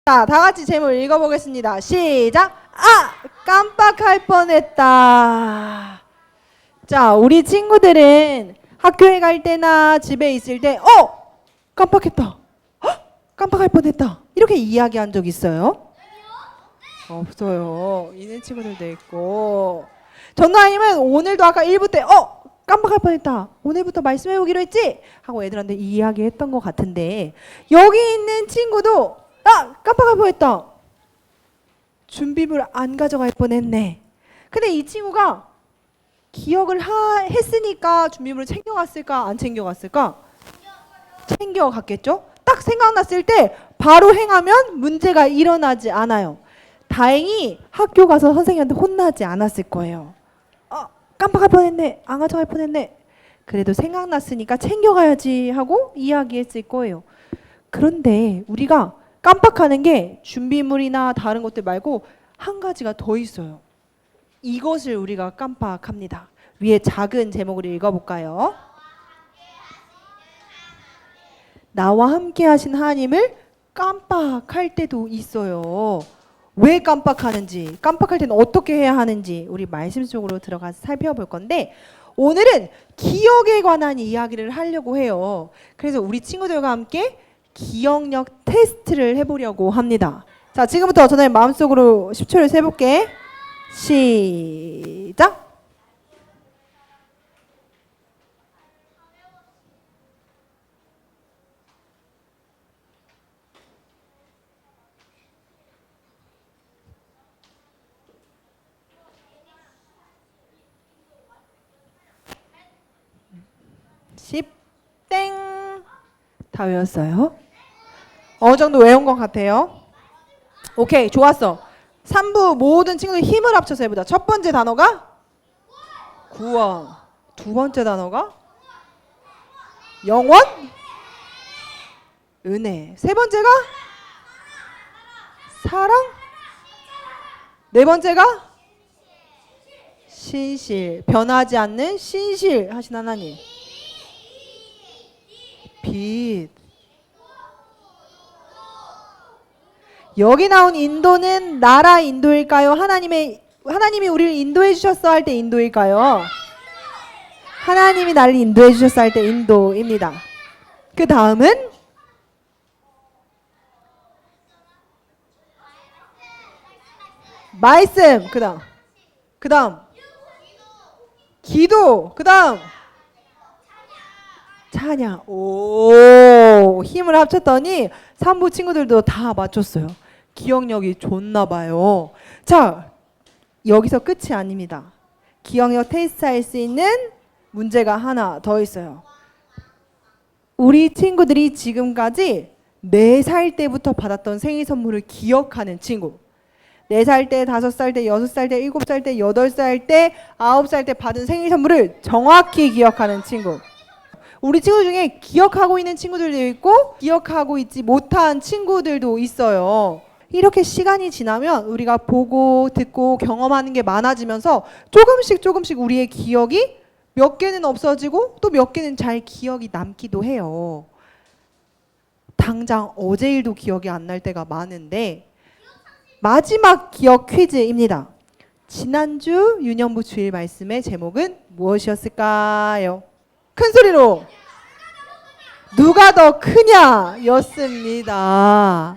자, 다 같이 제목 읽어보겠습니다. 시작! 아! 깜빡할 뻔했다. 자, 우리 친구들은 학교에 갈 때나 집에 있을 때 깜빡했다. 깜빡할 뻔했다. 이렇게 이야기한 적 있어요? 없어요. 있는 친구들도 있고. 전도아님은 오늘도 아까 1부 때 깜빡할 뻔했다. 오늘부터 말씀해보기로 했지? 하고 애들한테 이야기했던 것 같은데 여기 있는 친구도 깜빡할 뻔했다. 준비물 안 가져갈 뻔했네. 근데 이 친구가 기억을 했으니까 준비물을 챙겨갔을까 안 챙겨갔을까? 챙겨갔겠죠? 딱 생각났을 때 바로 행하면 문제가 일어나지 않아요. 다행히 학교 가서 선생님한테 혼나지 않았을 거예요. 깜빡할 뻔했네. 안 가져갈 뻔했네. 그래도 생각났으니까 챙겨가야지 하고 이야기했을 거예요. 그런데 우리가 깜빡하는 게 준비물이나 다른 것들 말고 한 가지가 더 있어요. 이것을 우리가 깜빡합니다. 위에 작은 제목을 읽어볼까요? 나와 함께 하신 하나님을 깜빡할 때도 있어요. 왜 깜빡하는지, 깜빡할 때는 어떻게 해야 하는지 우리 말씀 속으로 들어가서 살펴볼 건데 오늘은 기억에 관한 이야기를 하려고 해요. 그래서 우리 친구들과 함께 기억력 테스트를 해보려고 합니다. 자, 지금부터 저는 마음속으로 10초를 세볼게. 시작! 땡! 다 외웠어요? 어느 정도 외운 것 같아요? 오케이, 좋았어. 3부 모든 친구들 힘을 합쳐서 해보자. 첫 번째 단어가 구원. 두 번째 단어가 영원, 은혜. 세 번째가 사랑. 네 번째가 신실. 변하지 않는 신실 하신 하나님. 빛. 여기 나온 인도는 나라 인도일까요? 하나님이 우리를 인도해 주셨어 할 때 인도일까요? 하나님이 나를 인도해 주셨어 할 때 인도입니다. 그 다음은 말씀. 그 다음 기도. 그 다음 찬양. 오, 힘을 합쳤더니 3부 친구들도 다 맞췄어요. 기억력이 좋나 봐요. 자, 여기서 끝이 아닙니다. 기억력 테스트 할 수 있는 문제가 하나 더 있어요. 우리 친구들이 지금까지 4살 때부터 받았던 생일 선물을 기억하는 친구. 4살 때, 5살 때, 6살 때, 7살 때, 8살 때, 9살 때 받은 생일 선물을 정확히 기억하는 친구. 우리 친구 중에 기억하고 있는 친구들도 있고 기억하고 있지 못한 친구들도 있어요. 이렇게 시간이 지나면 우리가 보고 듣고 경험하는 게 많아지면서 조금씩 우리의 기억이 몇 개는 없어지고 또 몇 개는 잘 기억이 남기도 해요. 당장 어제 일도 기억이 안 날 때가 많은데 마지막 기억 퀴즈입니다. 지난주 유년부 주일 말씀의 제목은 무엇이었을까요? 큰 소리로 누가 더 크냐 였습니다.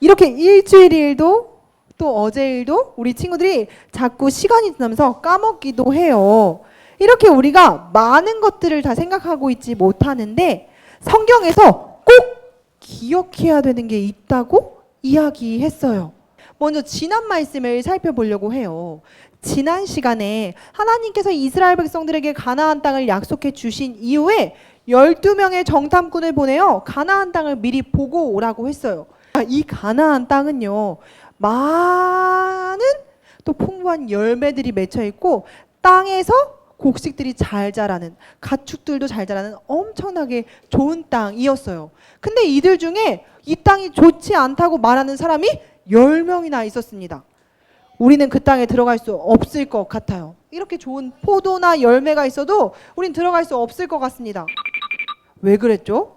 이렇게 일주일 일도 또 어제 일도 우리 친구들이 자꾸 시간이 지나면서 까먹기도 해요. 이렇게 우리가 많은 것들을 다 생각하고 있지 못하는데 성경에서 꼭 기억해야 되는 게 있다고 이야기했어요. 먼저 지난 말씀을 살펴보려고 해요. 지난 시간에 하나님께서 이스라엘 백성들에게 가나안 땅을 약속해 주신 이후에 12명의 정탐꾼을 보내어 가나안 땅을 미리 보고 오라고 했어요. 이 가나안 땅은요, 많은 또 풍부한 열매들이 맺혀 있고 땅에서 곡식들이 잘 자라는, 가축들도 잘 자라는 엄청나게 좋은 땅이었어요. 근데 이들 중에 이 땅이 좋지 않다고 말하는 사람이 10명이나 있었습니다. 우리는 그 땅에 들어갈 수 없을 것 같아요. 이렇게 좋은 포도나 열매가 있어도 우린 들어갈 수 없을 것 같습니다. 왜 그랬죠?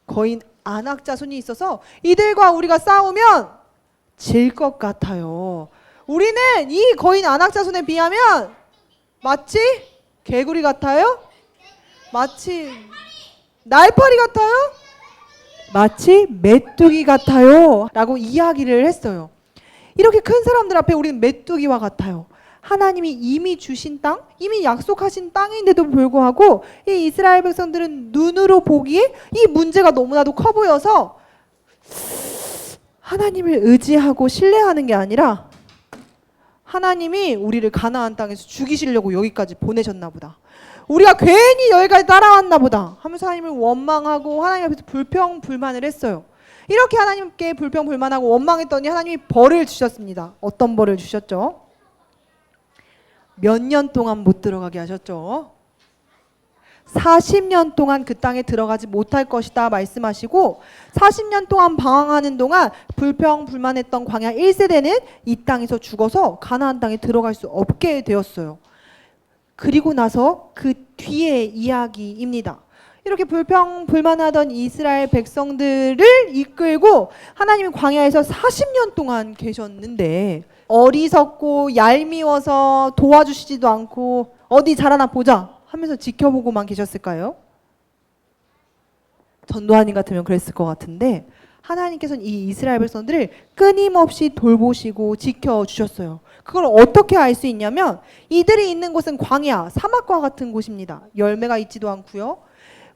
거인 안악 자손이 있어서 이들과 우리가 싸우면 질 것 같아요. 우리는 이 거인 안악 자손에 비하면 마치 개구리 같아요? 마치 날파리 같아요? 마치 메뚜기 같아요 라고 이야기를 했어요. 이렇게 큰 사람들 앞에 우리는 메뚜기와 같아요. 하나님이 이미 주신 땅, 이미 약속하신 땅인데도 불구하고 이 이스라엘 백성들은 눈으로 보기에 이 문제가 너무나도 커 보여서 하나님을 의지하고 신뢰하는 게 아니라 하나님이 우리를 가나안 땅에서 죽이시려고 여기까지 보내셨나 보다, 우리가 괜히 여기까지 따라왔나 보다 하면서 하나님을 원망하고 하나님 앞에서 불평불만을 했어요. 이렇게 하나님께 불평불만하고 원망했더니 하나님이 벌을 주셨습니다. 어떤 벌을 주셨죠? 몇 년 동안 못 들어가게 하셨죠. 40년 동안 그 땅에 들어가지 못할 것이다 말씀하시고, 40년 동안 방황하는 동안 불평불만했던 광야 1세대는 이 땅에서 죽어서 가나안 땅에 들어갈 수 없게 되었어요. 그리고 나서 그 뒤의 이야기입니다. 이렇게 불평불만하던 이스라엘 백성들을 이끌고 하나님이 광야에서 40년 동안 계셨는데, 어리석고 얄미워서 도와주시지도 않고 어디 자라나 보자 하면서 지켜보고만 계셨을까요? 전도하님 같으면 그랬을 것 같은데, 하나님께서는 이 이스라엘 백성들을 끊임없이 돌보시고 지켜주셨어요. 그걸 어떻게 알 수 있냐면, 이들이 있는 곳은 광야, 사막과 같은 곳입니다. 열매가 있지도 않고요,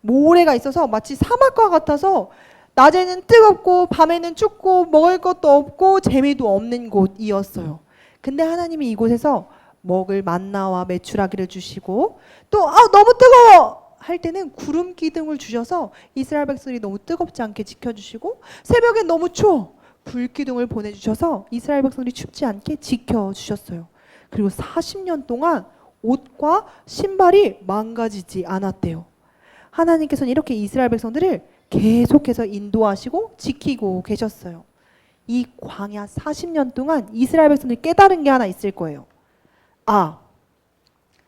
모래가 있어서 마치 사막과 같아서 낮에는 뜨겁고 밤에는 춥고 먹을 것도 없고 재미도 없는 곳이었어요. 근데 하나님이 이곳에서 먹을 만나와 메추라기를 주시고, 또 너무 뜨거워 할 때는 구름 기둥을 주셔서 이스라엘 백성이 너무 뜨겁지 않게 지켜주시고, 새벽엔 너무 추워 불 기둥을 보내주셔서 이스라엘 백성들이 춥지 않게 지켜주셨어요. 그리고 40년 동안 옷과 신발이 망가지지 않았대요. 하나님께서는 이렇게 이스라엘 백성들을 계속해서 인도하시고 지키고 계셨어요. 이 광야 40년 동안 이스라엘 백성들이 깨달은 게 하나 있을 거예요.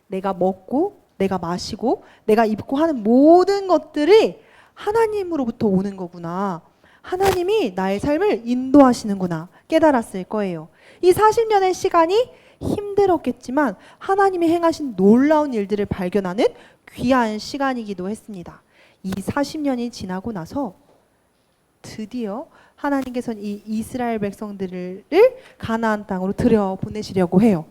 내가 먹고 내가 마시고 내가 입고 하는 모든 것들이 하나님으로부터 오는 거구나, 하나님이 나의 삶을 인도하시는구나 깨달았을 거예요. 이 40년의 시간이 힘들었겠지만 하나님이 행하신 놀라운 일들을 발견하는 귀한 시간이기도 했습니다. 이 40년이 지나고 나서 드디어 하나님께서는 이 이스라엘 백성들을 가나안 땅으로 들여보내시려고 해요.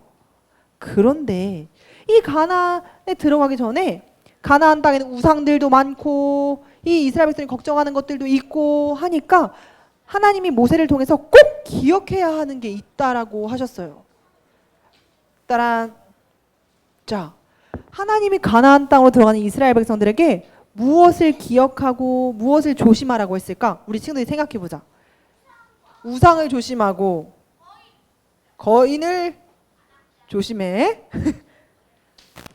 그런데 이 가나안에 들어가기 전에 가나안 땅에는 우상들도 많고 이 이스라엘 백성이 걱정하는 것들도 있고 하니까 하나님이 모세를 통해서 꼭 기억해야 하는 게 있다라고 하셨어요. 따란. 자, 하나님이 가나안 땅으로 들어가는 이스라엘 백성들에게 무엇을 기억하고 무엇을 조심하라고 했을까? 우리 친구들이 생각해 보자. 우상을 조심하고 거인을 조심해.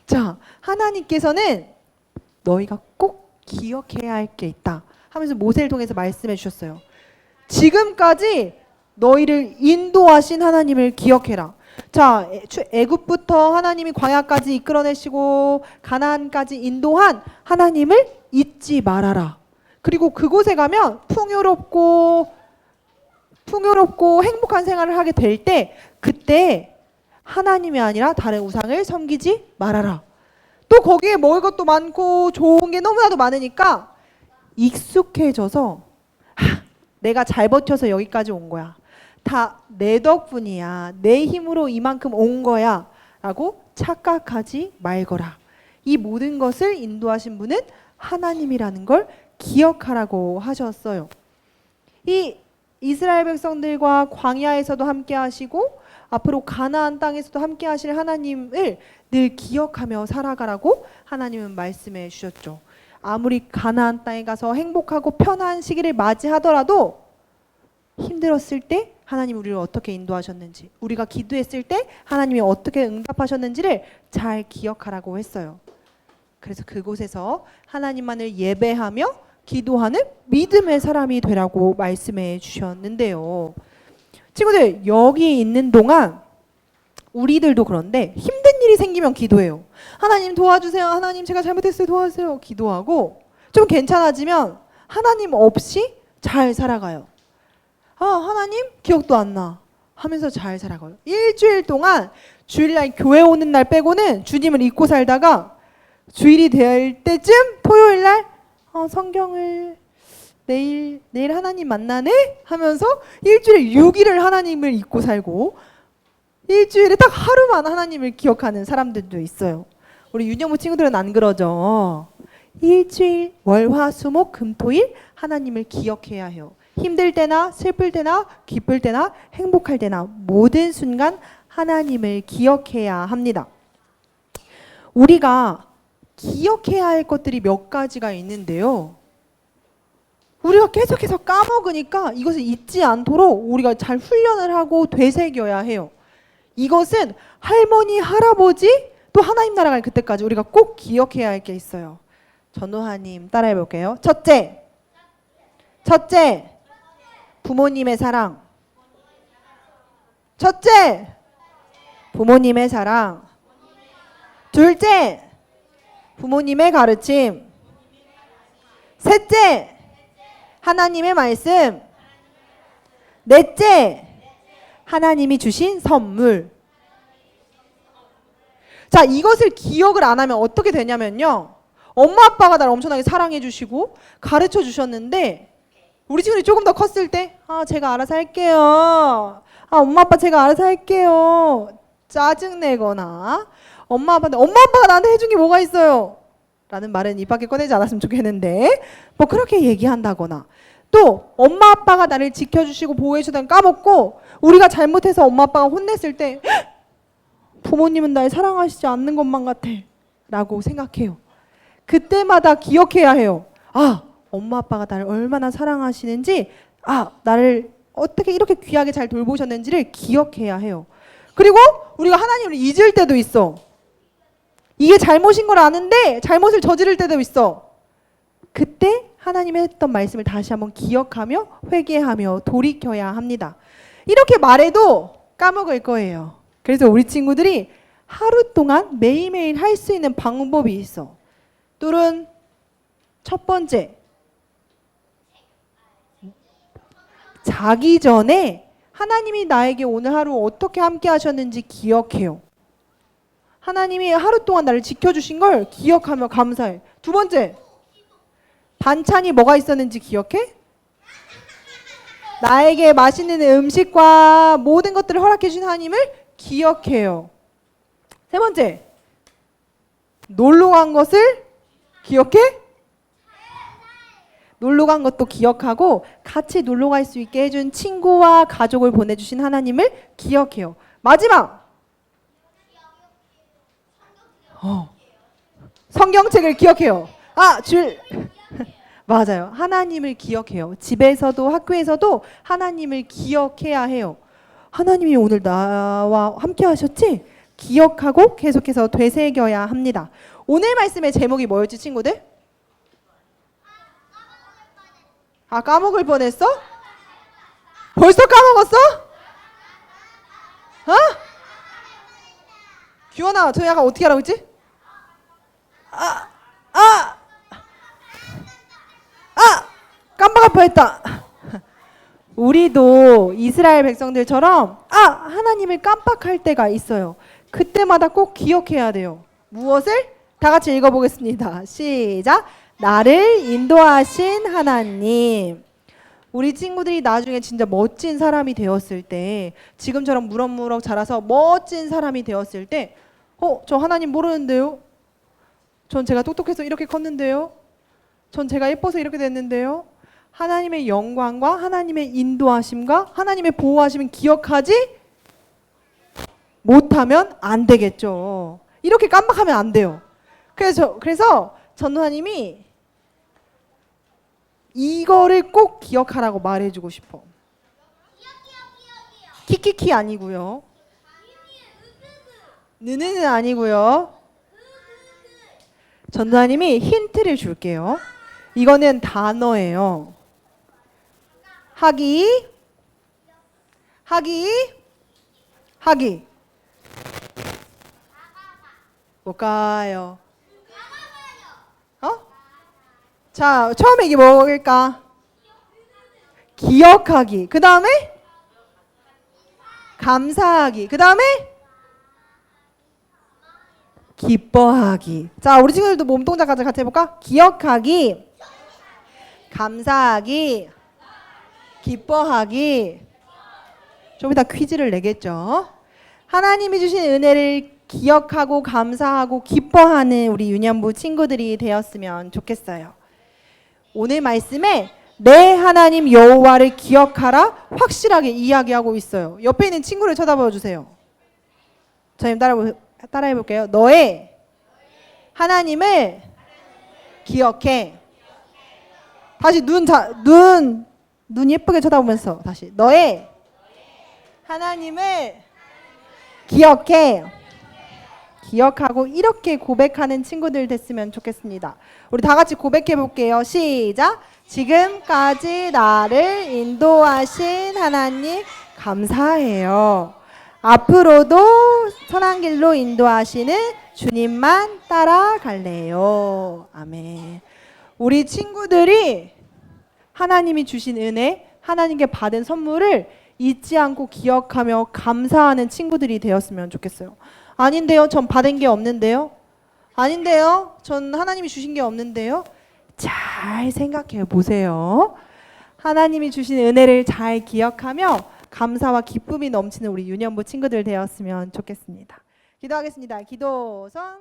자, 하나님께서는 너희가 꼭 기억해야 할 게 있다 하면서 모세를 통해서 말씀해 주셨어요. 지금까지 너희를 인도하신 하나님을 기억해라. 자, 애굽부터 하나님이 광야까지 이끌어내시고 가나안까지 인도한 하나님을 잊지 말아라. 그리고 그곳에 가면 풍요롭고 행복한 생활을 하게 될 때 그때 하나님이 아니라 다른 우상을 섬기지 말아라. 또 거기에 먹을 것도 많고 좋은 게 너무나도 많으니까 익숙해져서 내가 잘 버텨서 여기까지 온 거야, 다 내 덕분이야, 내 힘으로 이만큼 온 거야 라고 착각하지 말거라. 이 모든 것을 인도하신 분은 하나님이라는 걸 기억하라고 하셨어요. 이 이스라엘 백성들과 광야에서도 함께 하시고 앞으로 가나안 땅에서도 함께 하실 하나님을 늘 기억하며 살아가라고 하나님은 말씀해 주셨죠. 아무리 가나안 땅에 가서 행복하고 편한 시기를 맞이하더라도 힘들었을 때 하나님 우리를 어떻게 인도하셨는지, 우리가 기도했을 때 하나님이 어떻게 응답하셨는지를 잘 기억하라고 했어요. 그래서 그곳에서 하나님만을 예배하며 기도하는 믿음의 사람이 되라고 말씀해 주셨는데요. 친구들, 여기 있는 동안 우리들도 그런데 힘든 일이 생기면 기도해요. 하나님 도와주세요. 하나님 제가 잘못했어요. 도와주세요. 기도하고 좀 괜찮아지면 하나님 없이 잘 살아가요. 아, 하나님 기억도 안 나 하면서 잘 살아가요. 일주일 동안 주일날 교회 오는 날 빼고는 주님을 잊고 살다가 주일이 될 때쯤 토요일날 성경을 내일 하나님 만나네 하면서 일주일에 6일을 하나님을 잊고 살고 일주일에 딱 하루만 하나님을 기억하는 사람들도 있어요. 우리 윤영무 친구들은 안 그러죠. 일주일 월화수목 금토일 하나님을 기억해야 해요. 힘들 때나 슬플 때나 기쁠 때나 행복할 때나 모든 순간 하나님을 기억해야 합니다. 우리가 기억해야 할 것들이 몇 가지가 있는데요. 우리가 계속해서 까먹으니까 이것을 잊지 않도록 우리가 잘 훈련을 하고 되새겨야 해요. 이것은 할머니, 할아버지 또 하나님 나라 갈 그때까지 우리가 꼭 기억해야 할 게 있어요. 전우하님 따라해 볼게요. 첫째, 부모님의 사랑. 첫째, 부모님의 사랑. 둘째, 부모님의 가르침. 셋째, 하나님의 말씀. 넷째, 하나님이 주신 선물. 자, 이것을 기억을 안 하면 어떻게 되냐면요. 엄마 아빠가 나를 엄청나게 사랑해 주시고 가르쳐 주셨는데 우리 친구들이 조금 더 컸을 때 제가 알아서 할게요. 엄마 아빠 제가 알아서 할게요. 짜증내거나 엄마 아빠가 나한테 해준 게 뭐가 있어요? 라는 말은 입 밖에 꺼내지 않았으면 좋겠는데 뭐 그렇게 얘기한다거나 또 엄마 아빠가 나를 지켜주시고 보호해주다가 까먹고 우리가 잘못해서 엄마 아빠가 혼냈을 때 부모님은 날 사랑하시지 않는 것만 같아 라고 생각해요. 그때마다 기억해야 해요. 엄마 아빠가 나를 얼마나 사랑하시는지 나를 어떻게 이렇게 귀하게 잘 돌보셨는지를 기억해야 해요. 그리고 우리가 하나님을 잊을 때도 있어. 이게 잘못인 걸 아는데 잘못을 저지를 때도 있어. 그때 하나님이 했던 말씀을 다시 한번 기억하며 회개하며 돌이켜야 합니다. 이렇게 말해도 까먹을 거예요. 그래서 우리 친구들이 하루 동안 매일매일 할 수 있는 방법이 있어. 뚫은 첫 번째, 자기 전에 하나님이 나에게 오늘 하루 어떻게 함께 하셨는지 기억해요. 하나님이 하루 동안 나를 지켜주신 걸 기억하며 감사해. 두 번째, 반찬이 뭐가 있었는지 기억해? 나에게 맛있는 음식과 모든 것들을 허락해 주신 하나님을 기억해요. 세 번째, 놀러 간 것을 기억해? 놀러 간 것도 기억하고 같이 놀러 갈 수 있게 해준 친구와 가족을 보내주신 하나님을 기억해요. 마지막, 성경책을 기억해요. 맞아요. 하나님을 기억해요. 집에서도 학교에서도 하나님을 기억해야 해요. 하나님이 오늘 나와 함께 하셨지? 기억하고 계속해서 되새겨야 합니다. 오늘 말씀의 제목이 뭐였지, 친구들? 까먹을 뻔했어? 벌써 까먹었어? 규현아, 저 약간 어떻게 하라고 했지? 깜빡할 뻔했다. 우리도 이스라엘 백성들처럼 하나님을 깜빡할 때가 있어요. 그때마다 꼭 기억해야 돼요. 무엇을? 다 같이 읽어보겠습니다. 시작. 나를 인도하신 하나님. 우리 친구들이 나중에 진짜 멋진 사람이 되었을 때, 지금처럼 무럭무럭 자라서 멋진 사람이 되었을 때, 저 하나님 모르는데요? 전 제가 똑똑해서 이렇게 컸는데요? 전 제가 예뻐서 이렇게 됐는데요? 하나님의 영광과 하나님의 인도하심과 하나님의 보호하심을 기억하지 못하면 안 되겠죠. 이렇게 깜빡하면 안 돼요. 그래서 전도사님이 이거를 꼭 기억하라고 말해주고 싶어. 키키키 아니고요. 느느는 아니고요. 전도사님이 힌트를 줄게요. 이거는 단어예요. 하기. 뭘까요? 자, 처음에 이게 뭘까? 기억하기. 그 다음에 감사하기. 그 다음에 기뻐하기. 자, 우리 친구들도 몸동작까지 같이 해볼까? 기억하기, 감사하기, 기뻐하기. 좀 이따 퀴즈를 내겠죠. 하나님이 주신 은혜를 기억하고 감사하고 기뻐하는 우리 유년부 친구들이 되었으면 좋겠어요. 오늘 말씀에 내 하나님 여호와를 기억하라 확실하게 이야기하고 있어요. 옆에 있는 친구를 쳐다봐 주세요. 저님 따라해 볼게요. 너의 하나님을 기억해. 다시 눈 예쁘게 쳐다보면서 다시 너의 하나님을 기억해. 기억하고 이렇게 고백하는 친구들 됐으면 좋겠습니다. 우리 다 같이 고백해 볼게요. 시작. 지금까지 나를 인도하신 하나님 감사해요. 앞으로도 선한 길로 인도하시는 주님만 따라갈래요. 아멘. 우리 친구들이 하나님이 주신 은혜, 하나님께 받은 선물을 잊지 않고 기억하며 감사하는 친구들이 되었으면 좋겠어요. 아닌데요? 전 받은 게 없는데요? 아닌데요? 전 하나님이 주신 게 없는데요? 잘 생각해 보세요. 하나님이 주신 은혜를 잘 기억하며 감사와 기쁨이 넘치는 우리 유년부 친구들 되었으면 좋겠습니다. 기도하겠습니다. 기도선